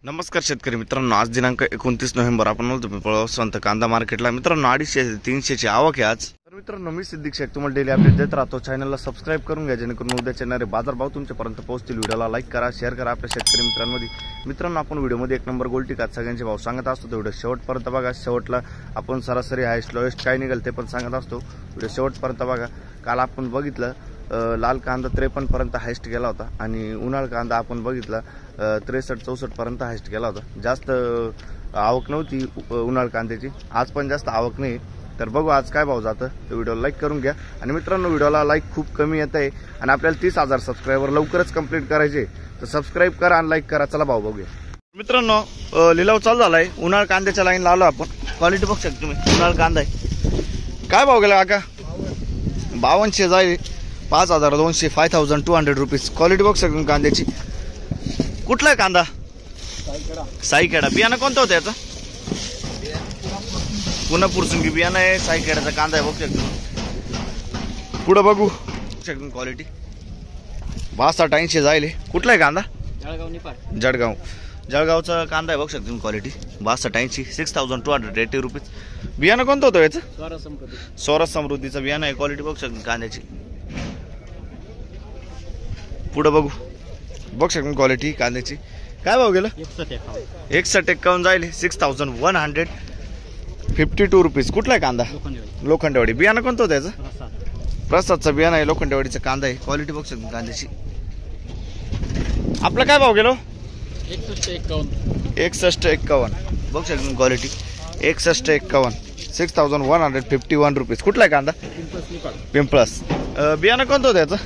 नमस्कार शेतकरी मित्रांनो, आज दिनांक 29 नोव्हेंबर आपण बोलतो पिंपळगाव संत कांदा मार्केटला। मित्रांनो 250 ते 300 ची आवक आहे आज। तर मित्रांनो मी सिद्दीक शेख तुम्हाला डेली अपडेट देत राहतो। चॅनलला सबस्क्राइब करून घ्या जेणेकरून उद्याचे येणारे बाजारभाव तुमच्यापर्यंत पोहोचतील। व्हिडिओला लाईक करा, शेअर करा आपल्या शेतकरी मित्रांमध्ये। मित्रांनो आपण व्हिडिओमध्ये एक नंबर गोल्टी कात सगळ्यांचे भाव सांगत असतो, तो व्हिडिओ शेवटपर्यंत बघा। शेवटला आपण सरासरी हायस्ट लोएस्ट काय निघेल ते पण सांगत असतो, व्हिडिओ शेवटपर्यंत बघा। काल आपण बघितलं लाल कांदा 53 पर्यंत हायस्ट गेला होता आणि उन्हाळ कांदा आपण बघितला 63-64 पर्यंत हायस्ट गेला होता। जास्त आवक नव्हती उन्हाळ कांद्याची, आज पण जास्त आवक नाही। तर बघू आज काय भाव जातं, तर व्हिडिओला लाईक करून घ्या। आणि मित्रांनो व्हिडिओला लाईक खूप कमी येत आहे आणि आपल्याला 30,000 सबस्क्रायबर लवकरच कंप्लीट करायचे, तर सबस्क्राइब करा आणि लाईक करा। चला भाव बघूया। मित्रांनो लिलाव चालू झालाय उन्हाळ कांद्याच्या लाईनला आलो आपण। क्वालिटी बघू शकता तुम्ही, उन्हाळ कांदा आहे। काय भाव गेला काका? 5200 जाईल, 5200 5200 रुपीज। क्वालिटी बघू शकता कांद्याची। कुठला आहे कांदा? साईखेडा। बियाणं कोणतं होतं याचं? पुन्हा पुरसुंगी बियाणं आहे, साईखेडाचा कांदा आहे। बघू शकतो पुढे बघू शकतो क्वालिटी 6280 जाईल। कुठला आहे कांदा? जळगाव। जळगावचा कांदा आहे बघू शकतो क्वालिटी 6280 6280 रुपीज। बियाणं कोणतं होतं याचं? स्वराज समृद्धीचं बियाणं आहे। क्वालिटी बघू शकतो कांद्याची। पुढे बघू शकतो क्वालिटी कांद्याची। काय भाव गेलं? 6151 जाईल 6152 रुपीज। कुठला आहे कांदा? लोखंडवाडी। बियाणं कोणतं होतं याचं? प्रसादचं बियाणं आहे, लोखंडवाडीचा कांदा आहे। क्वालिटी बघू शकतो कांद्याची। आपला काय भाव गेलो? 6151 बघू शकतो क्वालिटी 6151 6151 रुपीज। कुठला आहे कांदा? पिंपळस। बियाणं कोणतं होतं याचं?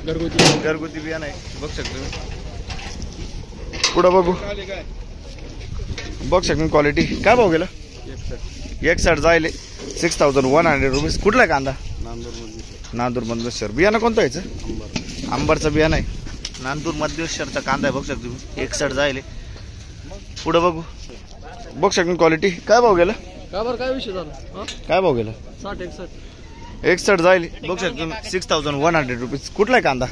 घरगुती बियाणं आहे बघू शकतो। पुढे बघू शकतो क्वालिटी। काय भाव गेलं? 61 जाईल 6100 रुपीज। कुठला आहे कांदा? नांदूर मधलेश्वर। बियाणं कोणतं याचं? अंबरचं बियाणं आहे, नांदूर मधलेश्वरचा कांदा आहे बघू शकतो। 61 जाईल। पुढे बघू शकतो क्वालिटी। काय भाव गेलं? काय विषय झाला? काय भाव गेलं? 61 जाईल बघू शकतो 6100 रुपीज। कुठला आहे कांदा?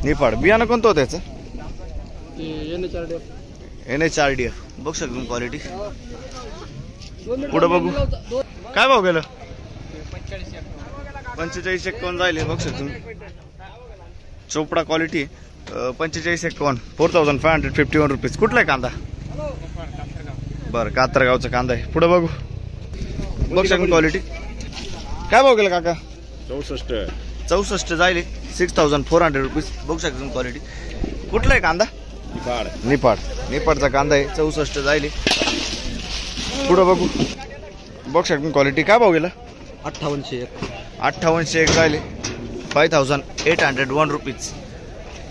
निफाड। बियाणं कोणतं होतं याचं? NHRDF बघू शकतो क्वालिटी। पुढे बघू काय भाव गेलं? 4551 जाईल बघू शकतो। Chopda quality 4551 4551 rupees. कुठला आहे कांदा? बरं, कात्रगावचा कांदा आहे। पुढे बघू शकतो क्वालिटी। काय भाव गेलं काका? 64 जाईल 6400 रुपीज। बघू शकतो क्वालिटी। कुठला आहे कांदा? निफाडचा कांदा आहे 64 जाईल। पुढे बघू शकतो क्वालिटी। काय भाव गेला? 5801 जाईल 5801 रुपीज।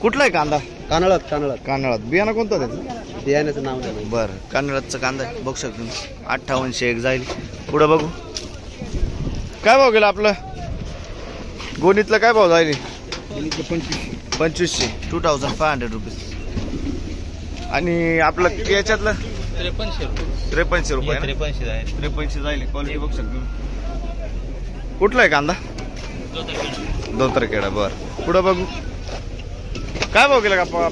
कुठला आहे कांदा? कानळात। बियाणं कोणतं त्याचं? बियाण्याचं नाव द्या। बरं, कानळाचं कांदा आहे बघू शकतो 5801 जाईल। पुढे बघू काय भाव गेला आपलं? गोणीतलं काय भाव जाईल? 2500 2500 रुपीज। आणि आपलं याच्यातलं 5300 रुपये 5300 जाईल। क्वालिटी बघू शकतो। कुठला आहे कांदा? दोतरखेडा। बरं, पुढे बघू काय भाव गेला का आपलं?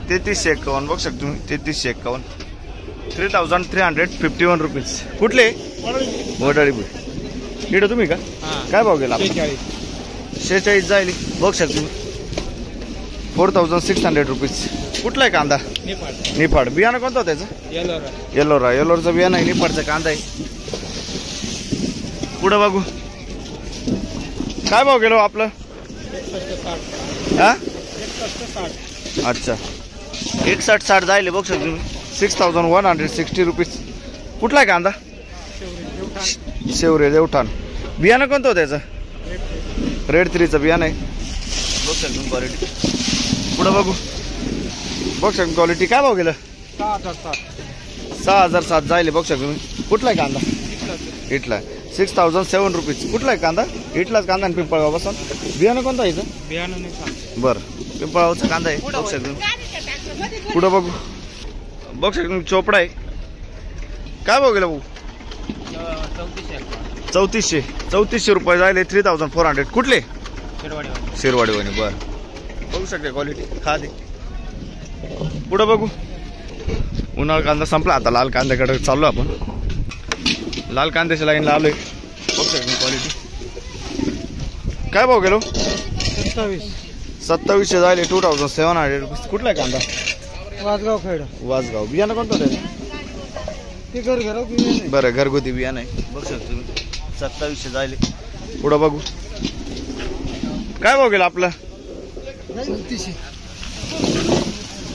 3351 बघू शकतो तुम्ही 3351 3351 रुपीज। कुठले? वडाळी इकडे तुम्ही का? काय भाव गेला? 46 जाईल बघू शकतो तुम्ही 4600 रुपीज। कुठला आहे कांदा? निफाड। बियाणं कोणतं होतं त्याचं? येलोराचं बियाणं आहे, निफाडचा कांदा आहे। पुढे बघू काय भाव गेलो आपलं? अच्छा 6160 जाईल बघू शकतो तुम्ही 6160 रुपीज। कुठला आहे कांदा? शेवरे देवठाण। बियाणं कोणतं होतं त्याचं? रेड 3चं बियाणं आहे बघू शकतो क्वालिटी। पुढे बघू शकतो क्वालिटी। काय भाव गेलं? 6007 जाईल बघू शकतो तुम्ही। कुठला आहे कांदा? इटला 6007 रुपीज। कुठला आहे कांदा? इटलाच कांदा आणि पिंपळगाव पासून। बियाणं कोणतं आहे इथं? बरं, पिंपळगावचा कांदा आहे बघू शकतो। पुढे बघू शकतो चोपडा आहे। काय भाव गेला भाऊ? 3400 रुपये जाईल 3400। कुठले? शिरवाडीवाणी। बरं, बघू शकते क्वालिटी। खा दे। पुढे बघू उन्हाळा कांदा संपला, आता लाल कांद्याकडे चाललो आपण. लाल कांद्याच्या लाईनला आलोय. क्वालिटी काय भाव गेलो? 2700 झाले. 2700 रुपीज. कुठला आहे कांदा? वाजगाव खेड. वाजगाव. बियाणं कोणतं त्याचं? ते घर बरं, घरगुती बियाणं आहे. बघू शकतो तुम्ही. 2700 झाले. पुढं बघू काय भाव गेला आपला?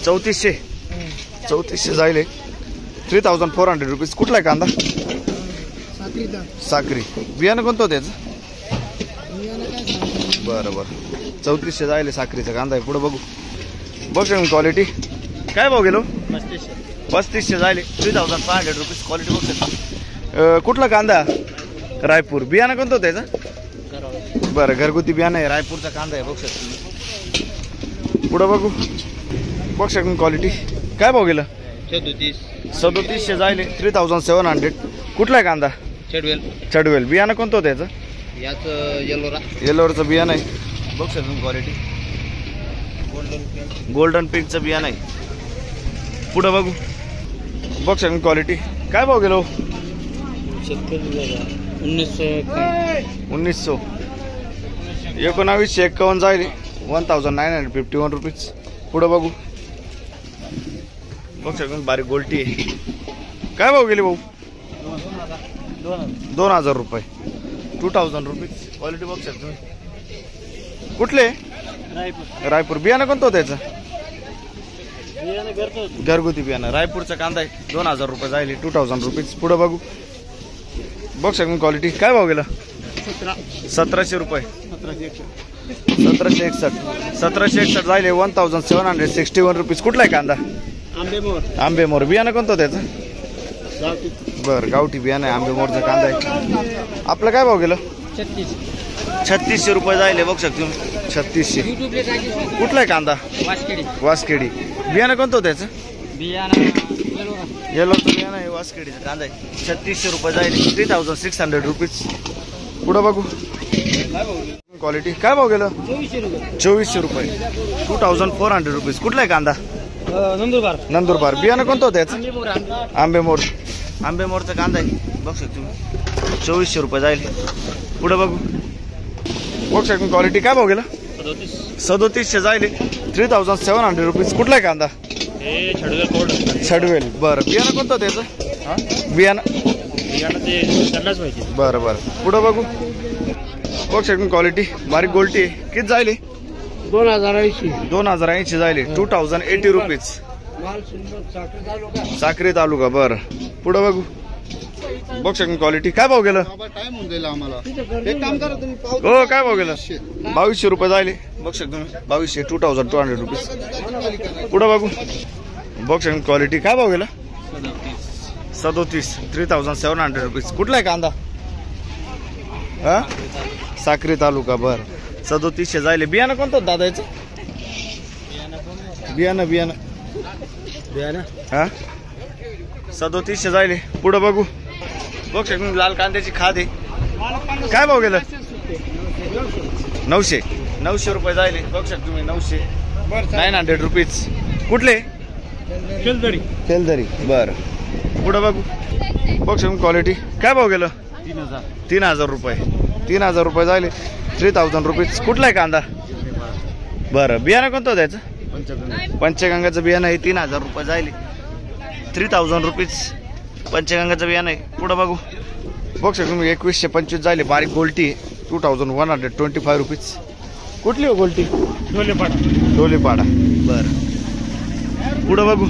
3400 जायले. 3400 रुपीज. कुठला आहे कांदा? साक्री. बियाणं कोणतं त्याचं? बरं बरं. 3400 जायले. साखरीचा कांदा आहे. पुढे बघू. बघ क्वालिटी काय भाव गेलो? 3500 जायले. 3500 रुपीज. क्वालिटी बघ शकता. कुठला कांदा? रायपूर. बियाणं कोणतं त्याचं? बरं, घरगुती बियाणं आहे. रायपूरचा कांदा आहे. बघ शकता. पुढं बघू. बघ शकता क्वालिटी काय भाव गेलं? 3700 जायले. 3700. कुठला आहे कांदा? चडवेल. बियाणं कोणतं त्याचं? येलोरचं बियाणं आहे. बघ शकता क्वालिटी. गोल्डन पिंकचं बियाणं आहे. पुढं बघू. बघ शकता क्वालिटी काय भाव गेलो? 1900. 1951 जायले. 1951 रुपीज. पुढं बघू. बघ शकता बारीक गोल्टी आहे. काय भाव गेली भाऊ? 2000 रुपये. 2000 रुपीज. क्वालिटी बघ शकता तुम्ही. कुठले? रायपूर. बियाणं कोणतं त्याचं? घरगुती बियाणं. रायपूरचा कांदा आहे. 2000 रुपये जायले. 2000 रुपीज. पुढं बघू. बघ शकता क्वालिटी काय भाव गेला? 1700 रुपये. 1761 जायले. 1761 रुपीज. कुठला आहे कांदा? आंबेमोर. बियाणं कोणतं त्याचं? बरं, गावठी बियाणं आहे. आंबेमोरचा कांदा आहे. आपलं काय भाव गेलं? 3600 रुपये जायले. बघ शकतो 3600. कुठला आहे कांदा? वासखेडी. बियाणं कोणतं त्याचं? येलोचं बियाणं आहे. वासखेडीचा कांदा आहे. 3600 रुपये जायले. 3600 रुपीज. पुढं बघू. क्वालिटी काय भाव गेलं? 2400 रुपये. 2400 रुपीज. कुठला आहे कांदा? नंदुरबार. बियाणं कोणतं त्याचं? आंबेमोरचा कांदा आहे. बघ शकतो 2400 रुपये जायले. पुढं बघू. बघ शकतो क्वालिटी काय भाव गेला? 3700 जायले. 3700 रुपीज. कुठला आहे कांदा? छडवेल. बरं, बियाणं कोणतं त्याचं? बियाणं बरं बरं. पुढं बघू. बघ शकतो क्वालिटी बारीक गोल्टी आहे. किती जायले? 2080 जायले. 2080 रुपीज. साक्री तालुका. बरं, पुढं बघू. बघ शकतो क्वालिटी काय भाव गेलं? हो, काय भाव गेलं? 2200 रुपये जायले. बघ शकतो 2200. 2200 रुपीज. पुढं बघू. बघ शकतो क्वालिटी काय भाव गेलं? 37. 3700 रुपीज. कुठला आहे कांदा? हा, साक्री तालुका. बरं, 3700 जायले. बियाणं कोणतं दादा याचं? बियाणं हा, 3700 जायले. पुढं बघू. बघ शकतो लाल कांद्याची खाद आहे. काय भाव गेलं? 900 रुपये जायले. बघ शकतो तुम्ही 900 रुपीज. कुठले? फेलदरी. बरं, पुढं बघू. बघ शकतो क्वालिटी काय भाव गेलं? 3000 रुपये. 3000 रुपये जायले. 3000 रुपीज. कुठला आहे कांदा? बरं, बियाणं कोणतं त्याचं? पंचगंगाचं बियाणं आहे. 3000 रुपये जायले. 3000 रुपीज. पंचगंगाचं बियाणं आहे. पुढं बघू. बघ शकतो तुम्ही 2125 जायले. बारीक गोल्टी आहे. 2125 रुपीज. कुठली हो गोल्टी? डोलेपाडा. बरं, पुढं बघू.